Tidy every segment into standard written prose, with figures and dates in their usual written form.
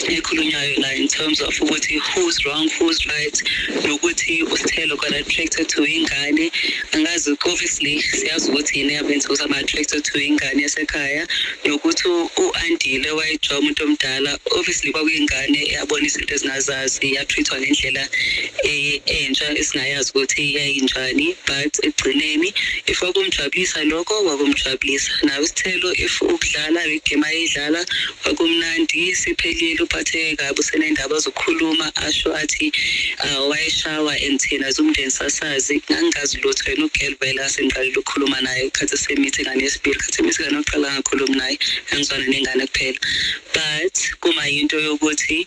ekhulunywayo la in terms of ukuthi who's wrong, who's right, nokuthi uSithelo got attracted to ingane. Angazi obviously siyazi ukuthi yini yabenza ukuthi ama attracted to ingane yasekhaya, nokuthi uAndile wayejoba umuntu omdala obviously kwakuyingane yabona izinto ezingazazi, yatreatwa ngendlela entsha esingayazi ukuthi yayinjani, but egcineni if wakumjabulisa lokho wakumjabulisa. Nawe uSithelo if ukudlala igame ayidlala wakumnandi, siphelile uphatheke kabi usenendaba zokukhuluma asho athi wayeshawa and thina zumndeni sasazi ngangazi lutho yena uGelvela sengiqalile ukukhuluma naye khathi semithi ngane yesibili khathi semithi ngane oqala ngakhuluma naye angizwana nengane kuphela. But kuma into yokuthi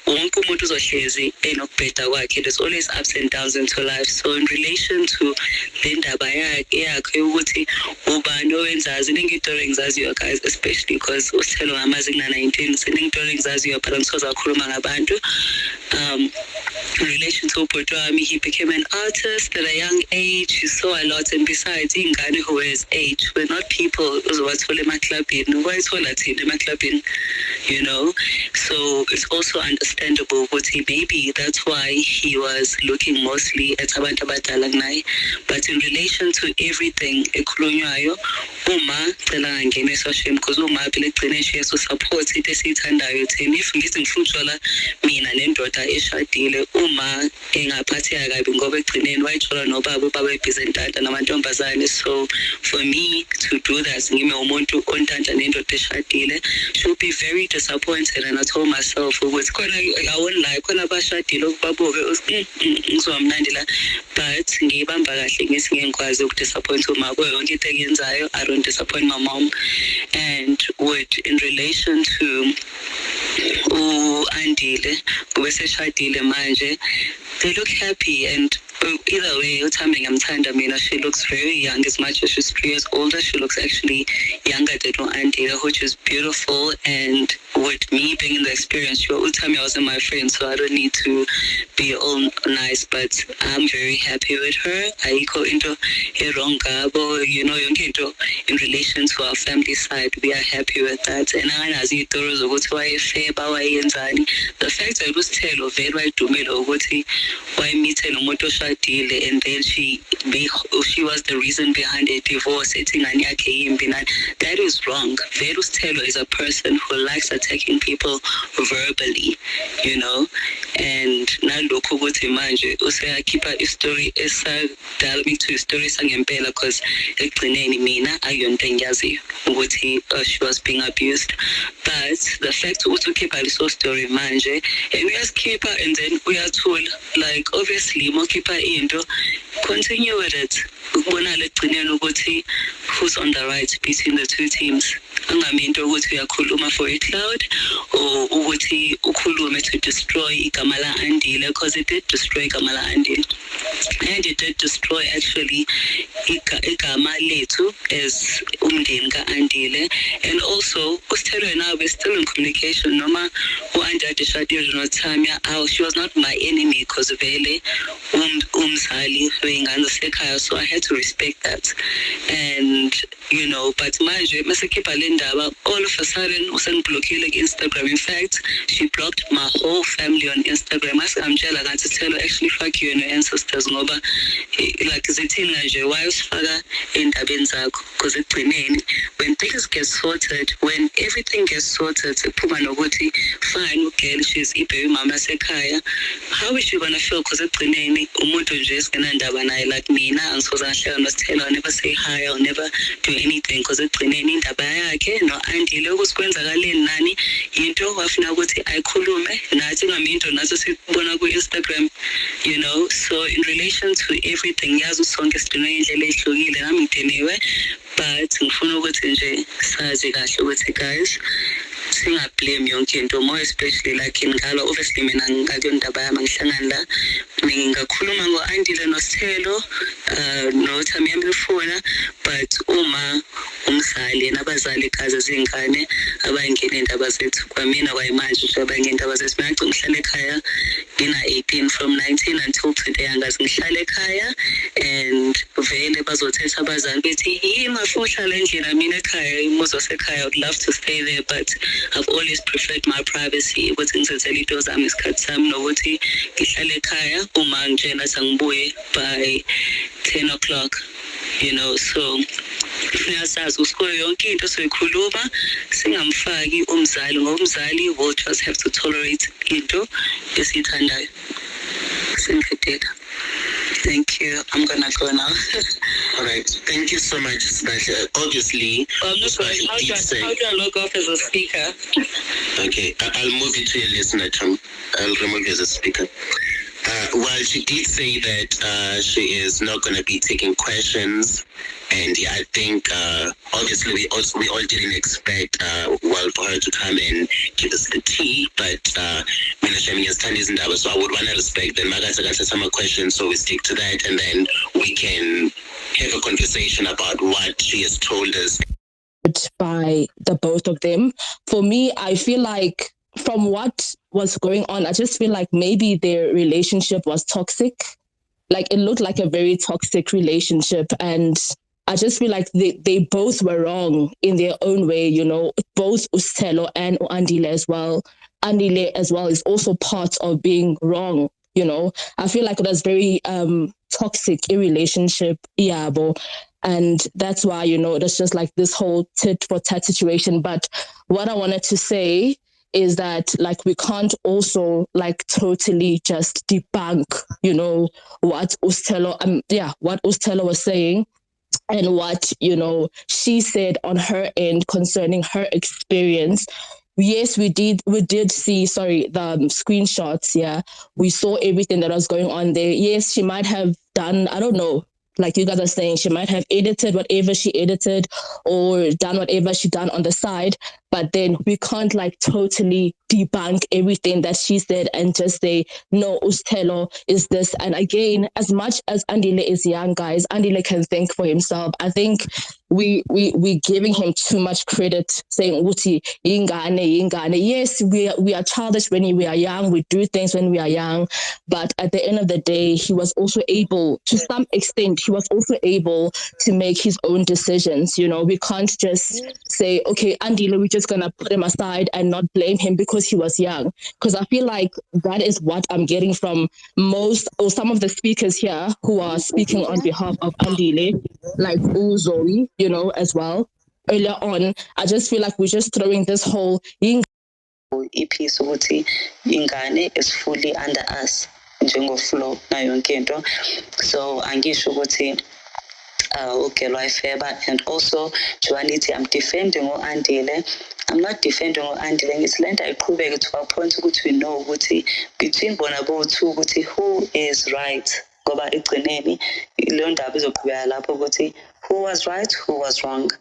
wonke umuntu uzohlezi enokubheda kwakhe. There's always ups and downs into life. So in relation to le ndaba yakhe ukuthi ubani owenzazi ningitori ngizaziyo guys, especially because uSithelo ngamazi kuna-19 seningitori ngizaziyo but ngisoza kakhuluma ngabantu. In relation to ubhuti wami, he became an artist at a young age. He saw a lot, and besides ingane who was age, we're not people uzobathola emaklabhini wayithola thina emaklabhini, so it's also understandable ukuthi maybe that's why he was looking mostly at abantu abadala kunaye. But in relation to everything ekhulunywayo, uma cela ngangena esasheni because uma phela egcine sheso support into esiyithandayo thina. If ngithi ngifuna mina nendoda eshadile uma engaphatheka kabi ngoba egcineni wayithola nobaba babebhizi entanta namantombazane. So for me to do that ngime umuntu ontanta nendoda eshadile should be very disappointed, and I told myself ukuthi khona I won't lie khona abashadile ukubabuke ngizomnandi la, but ngiyibamba kahle ngithi ngengikwazi ukudisappoint uma yonke into engiyenzayo. I don't disappoint my mom. And with in relation to Andile kube seshadile manje, they look happy, and either way uThami ngiyamthanda mina. She looks very young. As much as she's 3 years older, she looks actually younger than Andile, which is beautiful. And with me being in the experience, uThami wasn't my friend, so I don't need to be all nice, but I'm very happy with her. Ayikho into erongabo, yonke into in relation to our family side, we are happy with that. And anganazi iy'toro zokuthi wayefeba wayenzani. The fact that uSithelo vele wayidumile ukuthi wayemithe nomuntu oshadile, and then she was the reason behind a divorce, ethi ingane yakhe yimbi nani. That is wrong. Vele uSithelo is a person who likes attacking people verbally, and nalokho ukuthi manje useyakhipha istory esadala to istory sangempela, because ekugcineni mina akuyonto engiyaziyo ukuthi she was being abused. But the fact ukuthi ukhipha leso story manje and uyasikipha and then uyathula, like obviously mokhipha into, continue with it, ukubonala ekugcineni ukuthi who's on the right between the two teams. Angami into ukuthi uyakhuluma for a cloud or ukuthi ukhulume to destroy igama la Andile, because it did destroy igama la Andile, and it did destroy actually igama lethu as umndeni ka-Andile. And also uSithelo and I were still in communication noma u-Andile shadile noThami. She was not my enemy because vele umzali wengane sekhaya, so I had to respect that. And but manje masekhipha le ndaba, all of a sudden usengiblockile ku-Instagram. In fact, she blocked my whole family on Instagram. Asingamtshela ngathi Sithelo, actually fuck you and your ancestors ngoba like zithini nje why usifaka endabeni zakho, because ekugcineni when things get sorted, when everything gets sorted, sekuphuma nokuthi fine ugirl she's ibaby mama sekhaya, how is she gonna feel? Because ekugcineni umuntu nje esingenandaba naye like mina angisoze ngahleka noSithelo, I'll never say hi, I'll never do anything, because ekugcineni indaba yakhe no-Andile ukuthi kwenzakaleni nani yinto wafuna ukuthi ayikhulume nathi ngaminto naso sibona ku-Instagram, so in relation to everything yazi sonke sidinwe indlela ehlukile nami ngidiniwe, but ngifuna ukuthi nje sazi kahle ukuthi guys singablame yonke into, more especially like ingalo. Obviously mina ngakho ndaba yami ngihlangana la ngingakhuluma ngo-Andile noSithelo noThami yamifuna, but uma umzali nabazali kaze zingane abangena indaba zethu kwamina kwayimanje nje abangena indaba zethu ngicela ngihlale ekhaya ngina 18 from 19 until today angazi ngihlale ekhaya and vele bazothetha abazali bethi yima fuhlala endlini mina ekhaya imuzwa sekhaya I would love to stay there but I've always preferred my privacy ukuthi ngizenzele into zami isikhathi sami nokuthi ngihlale ekhaya uma ngitshela sangibuye by 10 o'clock. You know, so siyasazi usikole yonke into soyikhuluma singamfaki umzali ngoba umzali will just have to tolerate into esithandayo. Sengqedela. Thank you. I'm gonna go now. All right. Thank you so much, Sbahle. Obviously, How do I log off as a speaker? Okay, I'll move you to a listener, Tom. I'll remove you as a speaker. While she did say that she is not going to be taking questions, and yeah, I think obviously we all didn't expect for her to come and give us the tea, but so I would want to respect them. I got some questions, so we stick to that, and then we can have a conversation about what she has told us. By the both of them. For me, I feel like from what was going on, I just feel like maybe their relationship was toxic. Like it looked like a very toxic relationship. And I just feel like they both were wrong in their own way, you know, both Sithelo and Andile as well. Andile as well is also part of being wrong, you know. I feel like it was very toxic a relationship, Iabo. And that's why, you know, it's just like this whole tit for tat situation. But what I wanted to say is that like we can't also like totally just debunk, you know, what Sithelo was saying and what, you know, she said on her end concerning her experience. Yes, we did see, the screenshots, yeah. We saw everything that was going on there. Yes, she might have done, I don't know, like you guys are saying, she might have edited whatever she edited or done whatever she done on the side, but then we can't like totally debunk everything that she said and just say, no, Sithelo is this. And again, as much as Andile is young, guys, Andile can think for himself. I think we giving him too much credit, saying Uti yingane. Yes, we are childish when we are young, we do things when we are young, but at the end of the day, he was also able, to some extent, to make his own decisions. You know, we can't just say, okay, Andile, we're just gonna put him aside and not blame him because he was young. Because I feel like that is what I'm getting from most or some of the speakers here who are speaking on behalf of Andile, like Zoe, you know, as well. Earlier on, I just feel like we're just throwing this whole ipiece ukuthi ingane is fully under us njengoflow nayo yonke into. So angisho ukuthi okay, Feba, and also Joanity, I'm defending Andile. I'm not defending Andile. It's like I prove it to a point we know between Bonabo two who is right. Go back to Nemi, learned who was right, who was wrong.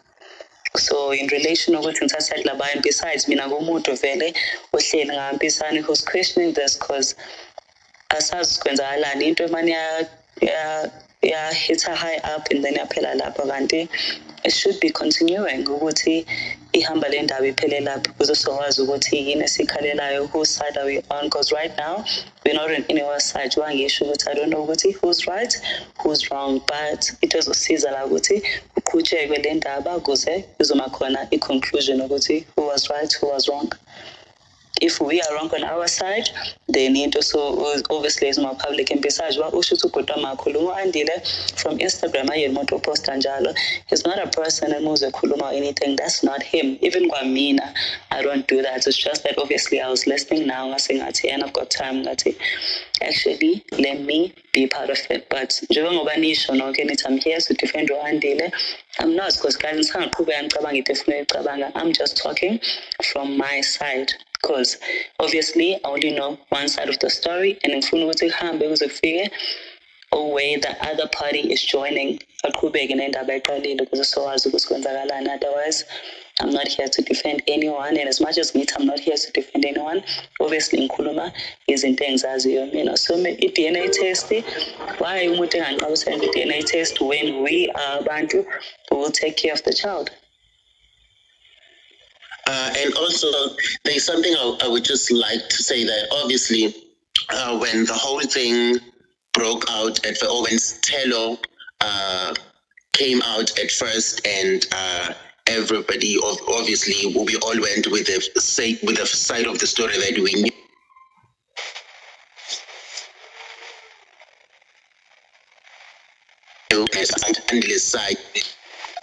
So in relation to what said Labai, besides Minagomuto Vele, Sbahle Mpisane, who's questioning this because Asas Quenzala into mania hits her high up and then apela lapagante. It should be continuing. Guguti Ihambalenda we pelela because so was Guguti in a Sikalela, whose side are we on? Because right now we're not on anyone's side. I don't know who's right, who's wrong, but it was a Caesar Laguti, Kuche Velenda Bagoze, Uzumakona, a conclusion of who was right, who was wrong. If we are wrong on our side, they need also obviously as more public and besides what Ushutu Kutama Kuluma Andile from Instagram I moto post Anjalo. He's not a person who moves a kuluma or anything. That's not him. Even Guamina, I don't do that. It's just that obviously I was listening now, I saying and I've got time actually let me be part of it. But I'm here to defend Andile. I'm not because guys I'm just talking from my side. Because obviously I only know one side of the story, and if we was a figure or way the other party is joining a because so as was going otherwise I'm not here to defend anyone, and as much as I'm not here to defend anyone, obviously ngikhuluma izinto engizaziyo mina. So i-DNA test, why umuntu enganqabusela i-DNA test when we are abantu who will take care of the child? And also, there's something I would just like to say that obviously, when the whole thing broke out, or when Sithelo came out at first, and everybody obviously we all went with the side of the story that we knew.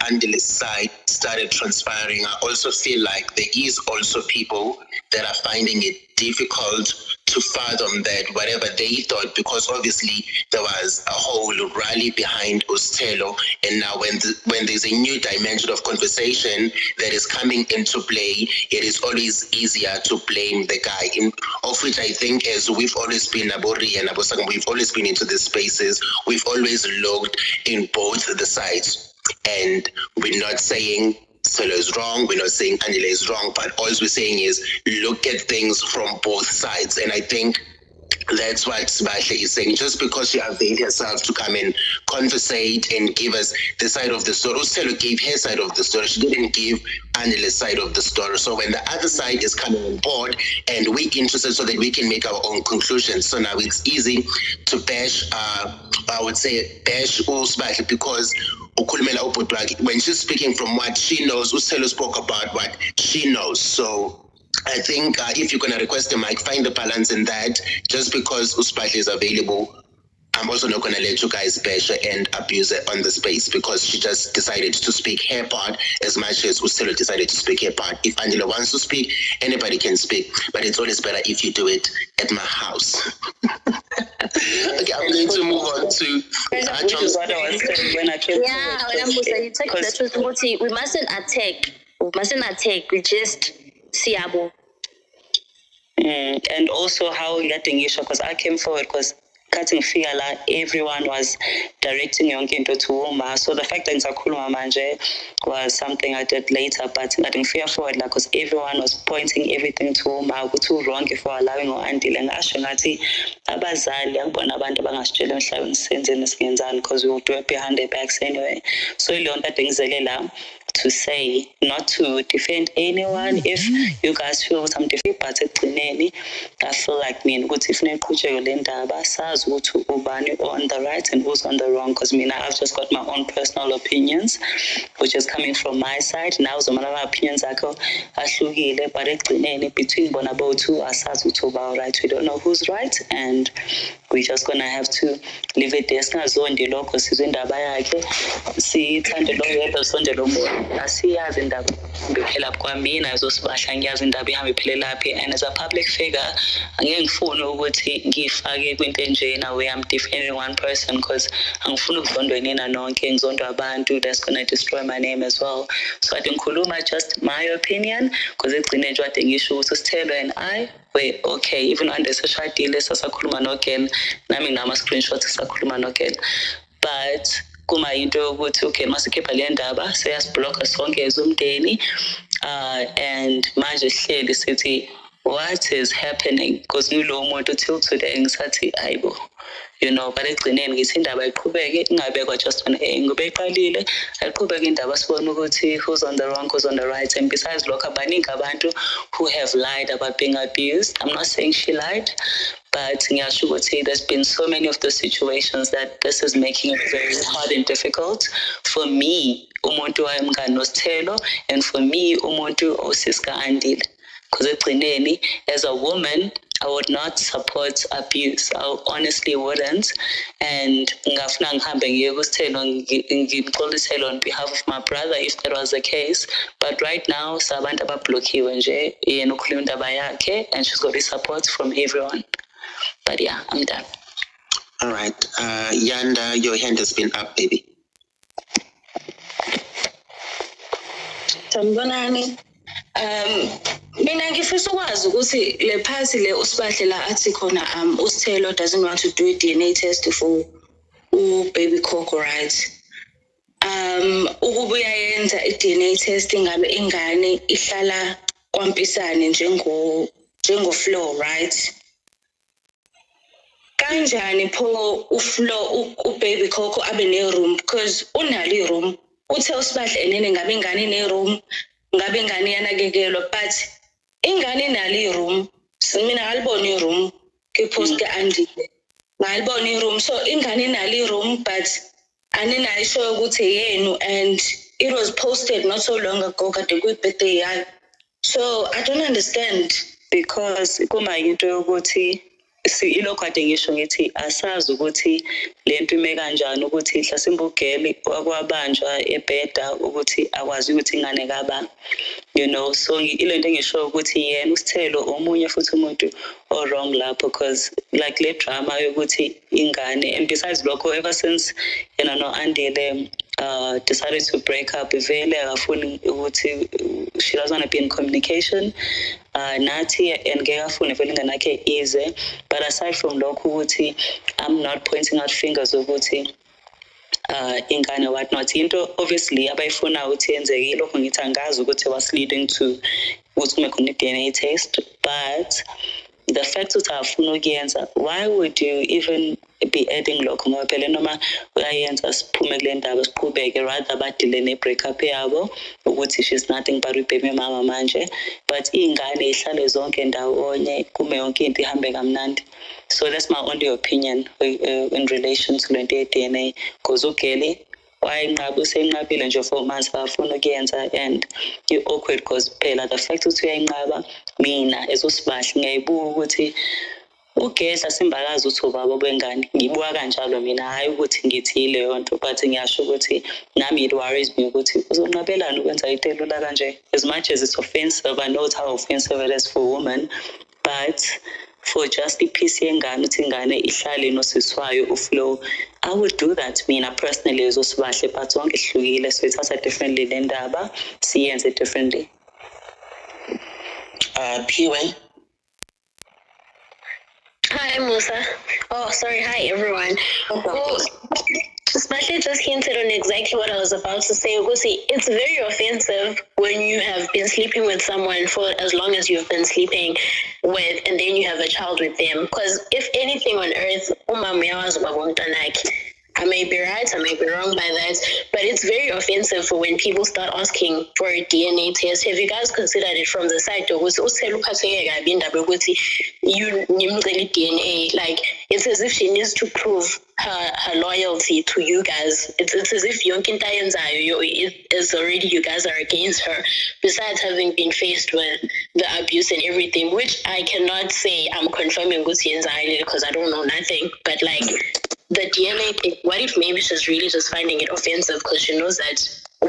Until his side started transpiring, I also feel like there is also people that are finding it difficult to fathom that whatever they thought, because obviously there was a whole rally behind Sithelo, and now when there's a new dimension of conversation that is coming into play, it is always easier to blame the guy, of which I think, as we've always been, Abori and Abosang, we've always been into these spaces, we've always looked in both the sides. And we're not saying Sithelo is wrong, we're not saying Andile is wrong, but all we're saying is look at things from both sides. And I think that's what Sbahle is saying. Just because she availed herself to come and conversate and give us the side of the story, Sithelo gave her side of the story. She didn't give Andile's side of the story. So when the other side is coming on board and we're interested so that we can make our own conclusions. So now it's easy to bash, I would say bash Sbahle, because when she's speaking from what she knows, Sithelo spoke about what she knows. So I think if you're going to request a mic, find the balance in that. Just because Sbahle is available, I'm also not going to let you guys bash her and abuse her on the space, because she just decided to speak her part as much as Sithelo decided to speak her part. If Andile wants to speak, anybody can speak, but it's always better if you do it at my house. Okay, I'm going to move on to... Which is what I was saying when I came forward. We mustn't attack, we just siyabo. And also how getting issue, because I came forward because cutting fear, like everyone was directing yonke into to Uma. So the fact that ngisakhuluma manje was something I did later, but getting fear forward, like, because everyone was pointing everything to Uma, too wrong if we're allowing Andile. And ngasho ngathi abazali angibona abantu abangasitshela emhlabeni senzeni singenzani, because we will do it behind their backs anyway. So leyo nto ngizele la to say, not to defend anyone. If you guys feel some defeat, but I feel like me, if ubani on the right and who's on the wrong, because I've just got my own personal opinions, which is coming from my side. Now, some of my opinions are but between Bonabotu, right? We don't know who's right, and we're just gonna have to leave it there. Asiyazi indaba ngiphela kwamina azosibahla ngiyazi indaba ihamba iphelelaphi, and as a public figure angeke ngifune ukuthi ngifake kwinto enjena where I'm defending one person, because angifuni ukuzondwa nina nonke, ngizondwa abantu. That's going to destroy my name as well. So I think ngikhuluma just my opinion, because egcine nje ade ngisho ukuthi Sithelo and I were okay, even under seshadile sasakhuluma nogel, nami ngama screenshots sakhuluma nogel, but kuma into yokuthi okay masikhipha le ndaba seyasibhlokha sonke ezomndeni, and manje sihleli sithi what is happening, because ngilo muntu till today ngisathi ayibo, but egcineni ngithi indaba iqhubeke ingabekwa just on air, ngoba iqalile ayiqhubeke indaba sibone ukuthi who's on the wrong, who's on the right. And besides lokho abaningi abantu who have lied about being abused. I'm not saying she lied, but ngiyasho ukuthi there's been so many of those situations that this is making it very hard and difficult for me, umuntu wayemngani noSithelo, and for me, umuntu osiska Andile. Because egcineni, as a woman, I would not support abuse. I honestly wouldn't. And ngafuna ngihambe ngiye kuSithelo ngimxolisele on behalf of my brother if that was the case. But right now, sabantu abablockiwe nje, yena ukhuluma indaba yakhe, and she's got the support from everyone. But yeah, I'm done. All right. Yanda, your hand has been up, baby. Sanibonani. Mina ngifisa ukwazi ukuthi le party le uSbahle la athi khona uSithelo doesn't want to do a DNA test for baby Coco, right? ukubuya yenza i-DNA test ingabe ingane ihlala kwaMpisane njengo Flow, right? Kanjani pho uFlow uBaby Coco abe ne-room because unalo i-room. Uthe uSbahle enene ngabe ingane ne-room, ngabe ingane yanakekelwa, but ingane inalo i-room. Mina ngalibona i-room ke-post ke-Andile. Ngalibona i-room, so ingane inalo i-room but aninayisho ukuthi yenu, and it was posted not so long ago kade kuyi-birthday yayo. So I don't understand. Because kuma into yokuthi ilokho ade ngisho ngithi asazi ukuthi lento ime kanjani ukuthi hlasimbe ugeli wakwabanjwa ebheda ukuthi akwazi ukuthi ingane kaba, you know. So ilento engisho ukuthi yena uSithelo omunye futhi umuntu o wrong lapho, because like le drama yokuthi ingane, and besides lokho, ever since yena no Andile decided to break up, vele akafuni ukuthi, she doesn't want to be in communication nathi, and ngeke afune vele ingane yakhe ize. But aside from lokho ukuthi I'm not pointing out fingers ukuthi ingane what not, into obviously abayifuna ukuthi yenzeke lokho ngithi angazi ukuthi was leading to ukuthi kume khona i-DNA test, but the fact that afuna ukuyenza, why would you even be adding lokho? Ngoba phela noma uyayenza siphume kule ndaba siqhubeke, rather badile ne-break up yabo ukuthi she's nothing but ubaby mama manje, but ingane ihlale zonke ndawonye kume yonke into ihambe kamnandi. So that's my only opinion in relation to lento ye-DNA, because ugeli wayinqaba usenqabile nje for months bafuna ukuyenza, and i-awkward because phela the fact ukuthi uyayinqaba, mina as uSbahle ngiyayibuka ukuthi ugehla simbakazi uthi ubaba bengane, ngibuka kanjalo mina, hayi ukuthi ngithi leyo nto, but ngiyasho ukuthi nami it worries me ukuthi uzonqabelana ukwenza into elula kanje. As much as it's offensive, I know how offensive it is for women, but for just i-peace yengane ukuthi ingane ihlale nosiswayo uFlow, I would do that mina personally as uSbahle, but zonke ihlukile, so ithatha differently le ndaba, siyenze differently. Piwe. Hi, Musa. Oh, sorry. Hi, everyone. Sbahle just hinted on exactly what I was about to say. It's very offensive when you have been sleeping with someone for as long as you've been sleeping with, and then you have a child with them. Because if anything on earth, I may be right, I may be wrong by that, but it's very offensive for when people start asking for a DNA test. Have you guys considered it from the side of you DNA? Like, it's as if she needs to prove her loyalty to you guys. It's as if it's already you guys are against her, besides having been faced with the abuse and everything, which I cannot say I'm confirming because I don't know nothing, but like, the DNA thing, what if maybe she's really just finding it offensive because she knows that